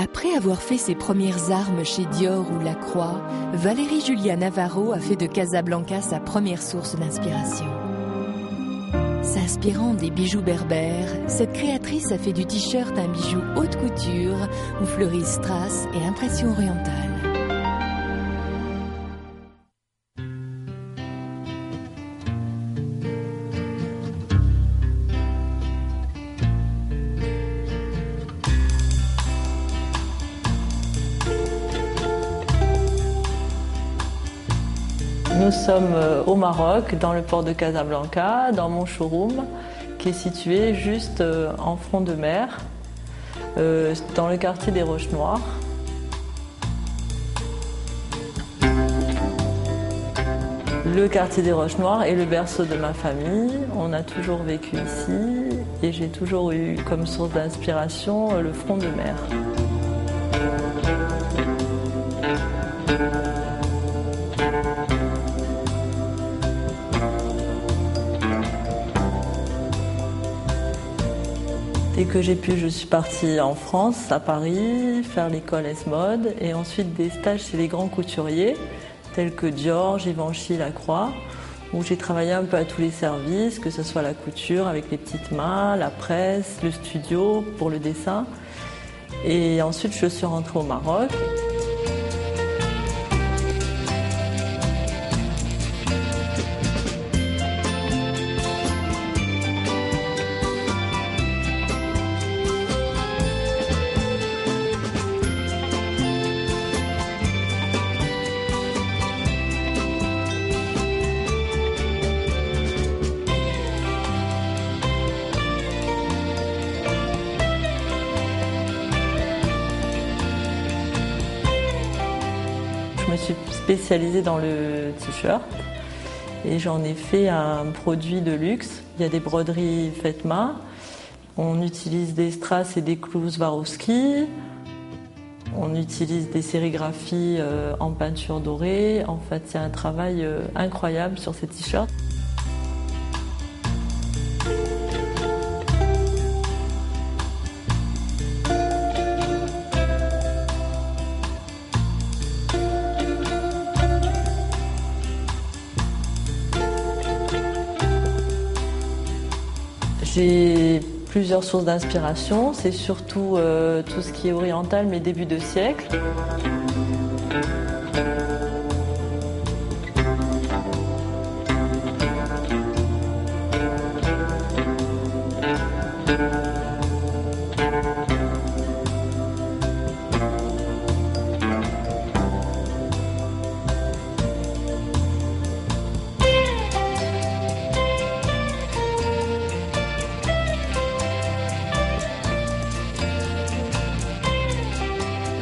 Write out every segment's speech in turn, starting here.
Après avoir fait ses premières armes chez Dior ou Lacroix, Valérie Julia Navarro a fait de Casablanca sa première source d'inspiration. S'inspirant des bijoux berbères, cette créatrice a fait du t-shirt un bijou haute couture où fleurissent strass et impression orientale. Nous sommes au Maroc, dans le port de Casablanca, dans mon showroom, qui est situé juste en front de mer, dans le quartier des Roches Noires. Le quartier des Roches Noires est le berceau de ma famille. On a toujours vécu ici et j'ai toujours eu comme source d'inspiration le front de mer. Dès que j'ai pu, je suis partie en France, à Paris, faire l'école S-Mode et ensuite des stages chez les grands couturiers tels que Dior, Givenchy, Lacroix, où j'ai travaillé un peu à tous les services, que ce soit la couture avec les petites mains, la presse, le studio pour le dessin. Et ensuite, je suis rentrée au Maroc. Je me suis spécialisée dans le t-shirt et j'en ai fait un produit de luxe. Il y a des broderies faites main. On utilise des strass et des clous Swarovski. On utilise des sérigraphies en peinture dorée. En fait, il y a un travail incroyable sur ces t-shirts. J'ai plusieurs sources d'inspiration, c'est surtout tout ce qui est oriental, mais début de siècle.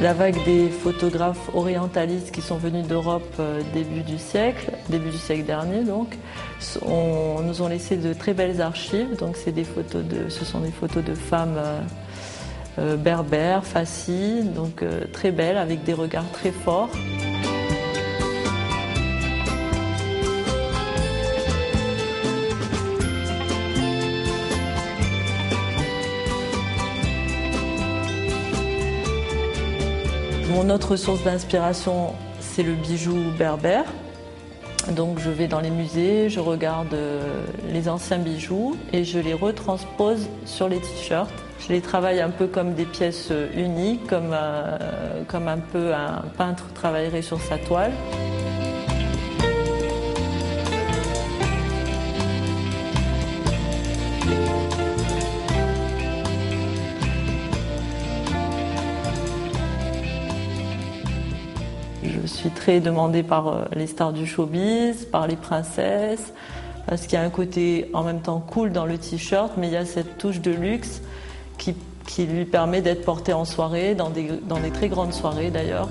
La vague des photographes orientalistes qui sont venus d'Europe début du siècle dernier donc, nous ont laissé de très belles archives. Donc ce sont des photos de femmes berbères, fassis, donc très belles avec des regards très forts. Mon autre source d'inspiration, c'est le bijou berbère. Donc je vais dans les musées, je regarde les anciens bijoux et je les retranspose sur les t-shirts. Je les travaille un peu comme des pièces uniques, comme un peu un peintre travaillerait sur sa toile. Je suis très demandée par les stars du showbiz, par les princesses, parce qu'il y a un côté en même temps cool dans le t-shirt, mais il y a cette touche de luxe qui lui permet d'être portée en soirée, dans des très grandes soirées d'ailleurs.